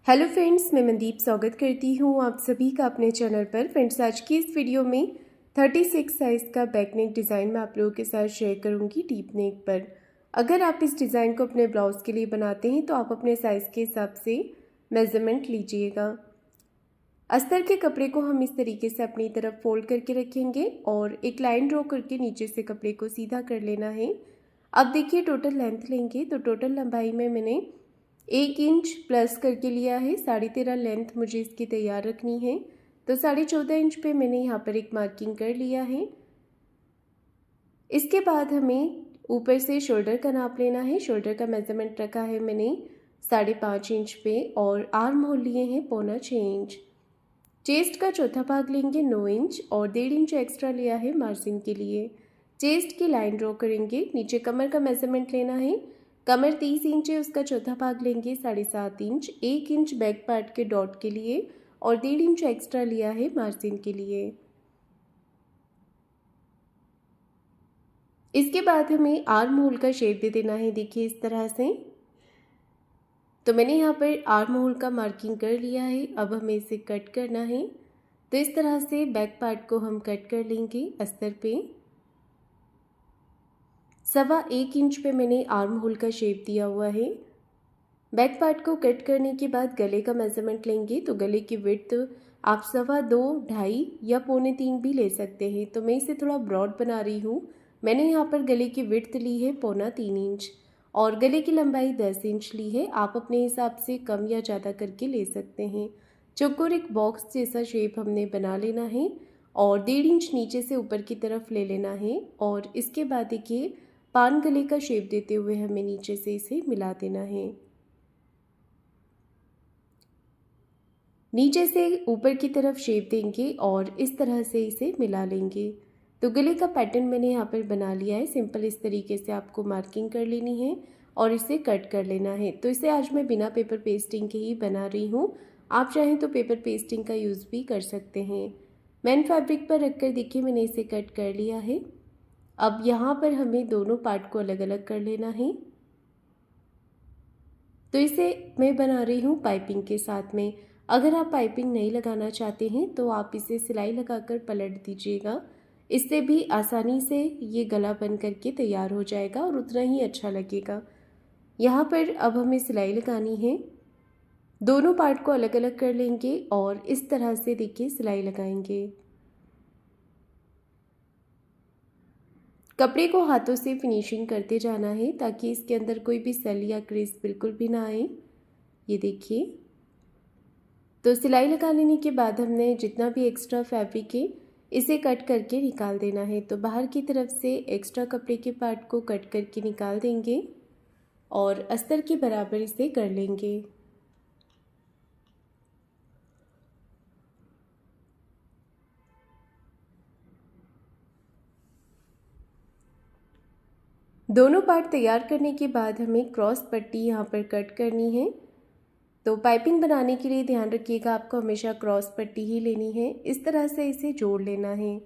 Hello friends, मैं मनदीप स्वागत करती हूँ आप सभी का अपने चैनल पर। फ्रेंड्स, आज की इस वीडियो में 36 साइज़ का बैक नेक डिज़ाइन मैं आप लोगों के साथ शेयर करूँगी डीप नेक पर। अगर आप इस डिज़ाइन को अपने ब्लाउज़ के लिए बनाते हैं तो आप अपने साइज़ के हिसाब से मेज़रमेंट लीजिएगा। अस्तर के कपड़े को हम इस तरीके से अपनी तरफ फोल्ड करके रखेंगे और एक लाइन ड्रॉ करके नीचे से कपड़े को सीधा कर लेना है। अब देखिए, टोटल लेंथ लेंगे तो टोटल लंबाई में मैंने 1 इंच प्लस करके लिया है। 13.5 लेंथ मुझे इसकी तैयार रखनी है, तो 14.5 इंच पे मैंने यहाँ पर एक मार्किंग कर लिया है। इसके बाद हमें ऊपर से शोल्डर का नाप लेना है। शोल्डर का मेज़रमेंट रखा है मैंने 5.5 इंच पे और आर्म होल लिए हैं 6.25 इंच। चेस्ट का चौथा भाग लेंगे 9 इंच और 1.5 इंच एक्स्ट्रा लिया है मार्जिन के लिए। चेस्ट की लाइन ड्रॉ करेंगे। नीचे कमर का मेज़रमेंट लेना है। कमर 30 इंच है, उसका चौथा भाग लेंगे 7.5 इंच। 1 इंच बैक पार्ट के डॉट के लिए और 1.5 इंच एक्स्ट्रा लिया है मार्जिन के लिए। इसके बाद हमें आर्म होल का शेप दे देना है। देखिए इस तरह से, तो मैंने यहाँ पर आर्म होल का मार्किंग कर लिया है। अब हमें इसे कट करना है, तो इस तरह से बैक पार्ट को हम कट कर लेंगे। अस्तर पे 1.25 इंच पे मैंने आर्म होल का शेप दिया हुआ है। बैक पार्ट को कट करने के बाद गले का मेज़रमेंट लेंगे, तो गले की विड्थ आप 2.25, 2.5 या 2.25 भी ले सकते हैं। तो मैं इसे थोड़ा ब्रॉड बना रही हूँ। मैंने यहाँ पर गले की विड्थ ली है 2.25 इंच और गले की लंबाई 10 इंच ली है। आप अपने हिसाब से कम या ज़्यादा करके ले सकते हैं। चौकोर एक बॉक्स जैसा शेप हमने बना लेना है और 1.5 इंच नीचे से ऊपर की तरफ ले लेना है और इसके बाद देखिए पान गले का शेप देते हुए हमें नीचे से इसे मिला देना है। नीचे से ऊपर की तरफ शेप देंगे और इस तरह से इसे मिला लेंगे। तो गले का पैटर्न मैंने यहाँ पर बना लिया है। सिंपल इस तरीके से आपको मार्किंग कर लेनी है और इसे कट कर लेना है। तो इसे आज मैं बिना पेपर पेस्टिंग के ही बना रही हूँ। आप चाहें तो पेपर पेस्टिंग का यूज़ भी कर सकते हैं। मैन फैब्रिक पर रखकर देखिए मैंने इसे कट कर लिया है। अब यहाँ पर हमें दोनों पार्ट को अलग अलग कर लेना है। तो इसे मैं बना रही हूँ पाइपिंग के साथ में। अगर आप पाइपिंग नहीं लगाना चाहते हैं तो आप इसे सिलाई लगाकर पलट दीजिएगा। इससे भी आसानी से ये गला बन करके तैयार हो जाएगा और उतना ही अच्छा लगेगा। यहाँ पर अब हमें सिलाई लगानी है। दोनों पार्ट को अलग अलग कर लेंगे और इस तरह से देखिए सिलाई लगाएंगे। कपड़े को हाथों से फिनिशिंग करते जाना है ताकि इसके अंदर कोई भी सेल या क्रीज बिल्कुल भी ना आए। ये देखिए, तो सिलाई लगा लेने के बाद हमने जितना भी एक्स्ट्रा फैब्रिक है इसे कट करके निकाल देना है। तो बाहर की तरफ से एक्स्ट्रा कपड़े के पार्ट को कट करके निकाल देंगे और अस्तर के बराबर इसे कर लेंगे। दोनों पार्ट तैयार करने के बाद हमें क्रॉस पट्टी यहाँ पर कट करनी है। तो पाइपिंग बनाने के लिए ध्यान रखिएगा, आपको हमेशा क्रॉस पट्टी ही लेनी है। इस तरह से इसे जोड़ लेना है।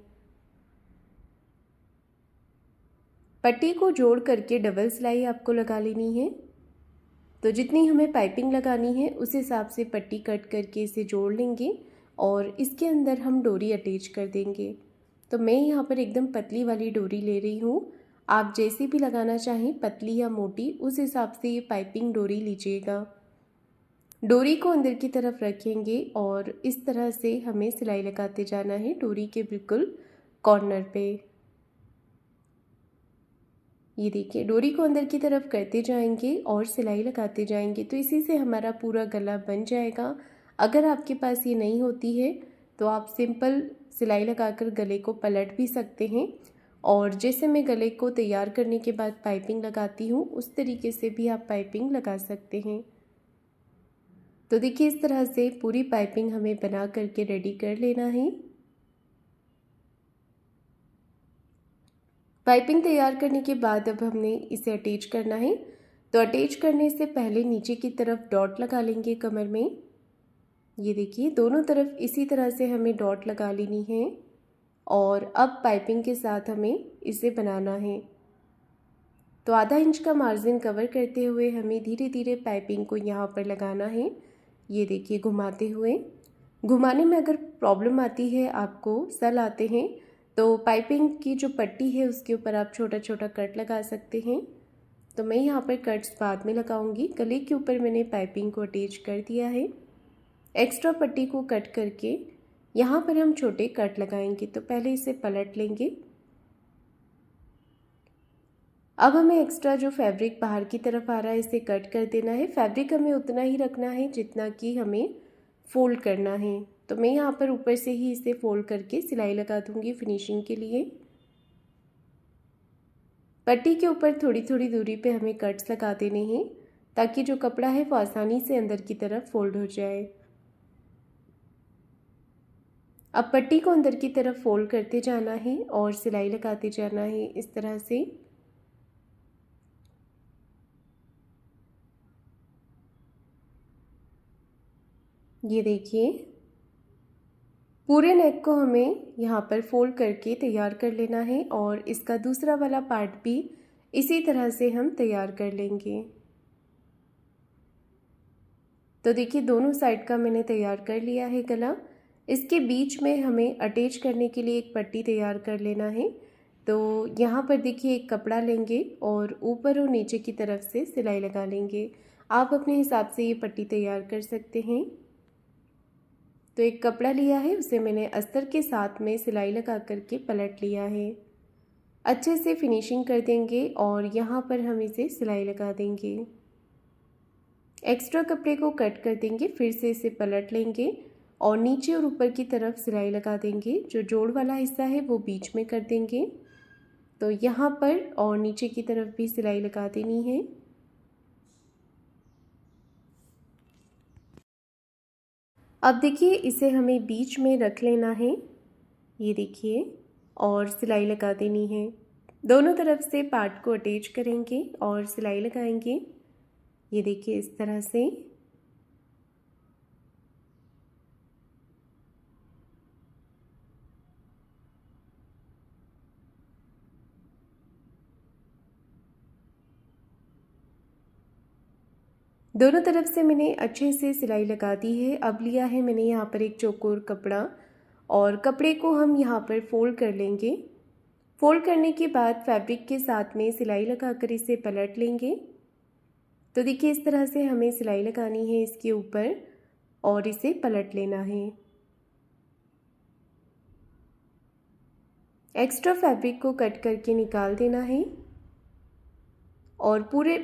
पट्टी को जोड़ करके डबल सिलाई आपको लगा लेनी है। तो जितनी हमें पाइपिंग लगानी है उस हिसाब से पट्टी कट करके इसे जोड़ लेंगे और इसके अंदर हम डोरी अटैच कर देंगे। तो मैं यहाँ पर एकदम पतली वाली डोरी ले रही हूँ। आप जैसी भी लगाना चाहें, पतली या मोटी, उस हिसाब से ये पाइपिंग डोरी लीजिएगा। डोरी को अंदर की तरफ रखेंगे और इस तरह से हमें सिलाई लगाते जाना है डोरी के बिल्कुल कॉर्नर पे। ये देखिए, डोरी को अंदर की तरफ करते जाएंगे और सिलाई लगाते जाएंगे। तो इसी से हमारा पूरा गला बन जाएगा। अगर आपके पास ये नहीं होती है तो आप सिंपल सिलाई लगाकर गले को पलट भी सकते हैं और जैसे मैं गले को तैयार करने के बाद पाइपिंग लगाती हूँ उस तरीके से भी आप पाइपिंग लगा सकते हैं। तो देखिए, इस तरह से पूरी पाइपिंग हमें बना करके रेडी कर लेना है। पाइपिंग तैयार करने के बाद अब हमने इसे अटैच करना है। तो अटैच करने से पहले नीचे की तरफ डॉट लगा लेंगे कमर में। ये देखिए, दोनों तरफ इसी तरह से हमें डॉट लगा लेनी है और अब पाइपिंग के साथ हमें इसे बनाना है। तो आधा इंच का मार्जिन कवर करते हुए हमें धीरे धीरे पाइपिंग को यहाँ पर लगाना है। ये देखिए घुमाते हुए। घुमाने में अगर प्रॉब्लम आती है, आपको सल आते हैं, तो पाइपिंग की जो पट्टी है उसके ऊपर आप छोटा छोटा कट लगा सकते हैं। तो मैं यहाँ पर कट्स बाद में लगाऊंगी। गले के ऊपर मैंने पाइपिंग को अटैच कर दिया है। एक्स्ट्रा पट्टी को कट करके यहाँ पर हम छोटे कट लगाएंगे। तो पहले इसे पलट लेंगे। अब हमें एक्स्ट्रा जो फैब्रिक बाहर की तरफ आ रहा है इसे कट कर देना है। फैब्रिक हमें उतना ही रखना है जितना कि हमें फोल्ड करना है। तो मैं यहाँ पर ऊपर से ही इसे फोल्ड करके सिलाई लगा दूंगी फिनिशिंग के लिए। पट्टी के ऊपर थोड़ी थोड़ी दूरी पे हमें कट्स लगा देने हैं ताकि जो कपड़ा है वो आसानी से अंदर की तरफ फोल्ड हो जाए। अब पट्टी को अंदर की तरफ फोल्ड करते जाना है और सिलाई लगाते जाना है इस तरह से। ये देखिए पूरे नेक को हमें यहाँ पर फोल्ड करके तैयार कर लेना है और इसका दूसरा वाला पार्ट भी इसी तरह से हम तैयार कर लेंगे। तो देखिए दोनों साइड का मैंने तैयार कर लिया है गला। इसके बीच में हमें अटैच करने के लिए एक पट्टी तैयार कर लेना है। तो यहाँ पर देखिए एक कपड़ा लेंगे और ऊपर और नीचे की तरफ से सिलाई लगा लेंगे। आप अपने हिसाब से ये पट्टी तैयार कर सकते हैं। तो एक कपड़ा लिया है, उसे मैंने अस्तर के साथ में सिलाई लगा करके पलट लिया है। अच्छे से फिनिशिंग कर देंगे और यहाँ पर हम इसे सिलाई लगा देंगे। एक्स्ट्रा कपड़े को कट कर देंगे, फिर से इसे पलट लेंगे और नीचे और ऊपर की तरफ सिलाई लगा देंगे। जो जोड़ वाला हिस्सा है वो बीच में कर देंगे। तो यहाँ पर और नीचे की तरफ भी सिलाई लगा देनी है। अब देखिए इसे हमें बीच में रख लेना है, ये देखिए, और सिलाई लगा देनी है। दोनों तरफ से पार्ट को अटैच करेंगे और सिलाई लगाएंगे। ये देखिए इस तरह से। दोनों तरफ से मैंने अच्छे से सिलाई लगा दी है। अब लिया है मैंने यहाँ पर एक चौकोर कपड़ा और कपड़े को हम यहाँ पर फोल्ड कर लेंगे। फोल्ड करने के बाद फैब्रिक के साथ में सिलाई लगाकर इसे पलट लेंगे। तो देखिए इस तरह से हमें सिलाई लगानी है इसके ऊपर और इसे पलट लेना है। एक्स्ट्रा फैब्रिक को कट करके निकाल देना है और पूरे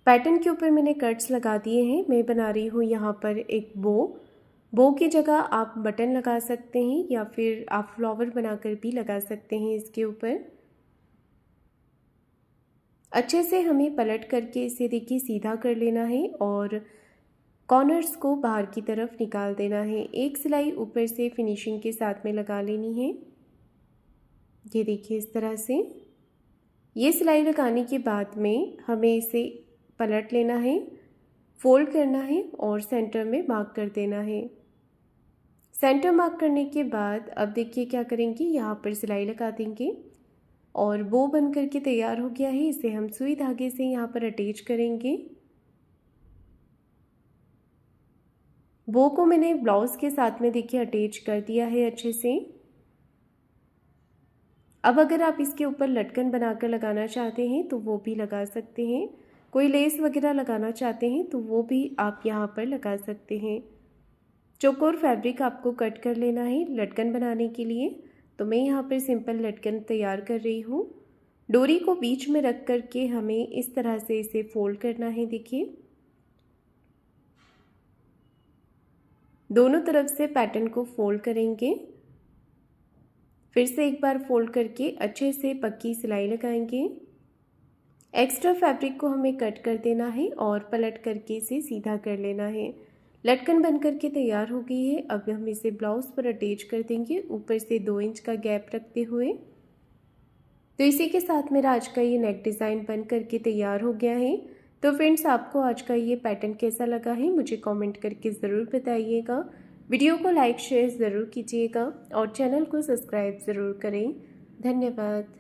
पैटर्न के ऊपर मैंने कट्स लगा दिए हैं। मैं बना रही हूँ यहाँ पर एक बो की जगह आप बटन लगा सकते हैं या फिर आप फ्लावर बनाकर भी लगा सकते हैं इसके ऊपर। अच्छे से हमें पलट करके इसे देखिए सीधा कर लेना है और कॉर्नर्स को बाहर की तरफ निकाल देना है। एक सिलाई ऊपर से फिनिशिंग के साथ में लगा लेनी है। ये देखिए इस तरह से। ये सिलाई लगाने के बाद में हमें इसे पलट लेना है, फोल्ड करना है और सेंटर में मार्क कर देना है। सेंटर मार्क करने के बाद अब देखिए क्या करेंगे, यहाँ पर सिलाई लगा देंगे और बो बन करके तैयार हो गया है। इसे हम सुई धागे से यहाँ पर अटैच करेंगे। बो को मैंने ब्लाउज के साथ में देखिए अटैच कर दिया है अच्छे से। अब अगर आप इसके ऊपर लटकन बनाकर लगाना चाहते हैं तो वो भी लगा सकते हैं। कोई लेस वगैरह लगाना चाहते हैं तो वो भी आप यहाँ पर लगा सकते हैं। चौकोर फैब्रिक आपको कट कर लेना है लटकन बनाने के लिए। तो मैं यहाँ पर सिंपल लटकन तैयार कर रही हूँ। डोरी को बीच में रख करके हमें इस तरह से इसे फोल्ड करना है। देखिए दोनों तरफ से पैटर्न को फोल्ड करेंगे, फिर से एक बार फोल्ड करके अच्छे से पक्की सिलाई लगाएंगे। एक्स्ट्रा फैब्रिक को हमें कट कर देना है और पलट करके इसे सीधा कर लेना है। लटकन बन करके तैयार हो गई है। अब हम इसे ब्लाउज पर अटैच कर देंगे ऊपर से 2 इंच का गैप रखते हुए। तो इसी के साथ मेरा आज का ये नेक डिज़ाइन बन करके तैयार हो गया है। तो फ्रेंड्स आपको आज का ये पैटर्न कैसा लगा है मुझे कमेंट करके ज़रूर बताइएगा। वीडियो को लाइक शेयर ज़रूर कीजिएगा और चैनल को सब्सक्राइब ज़रूर करें। धन्यवाद।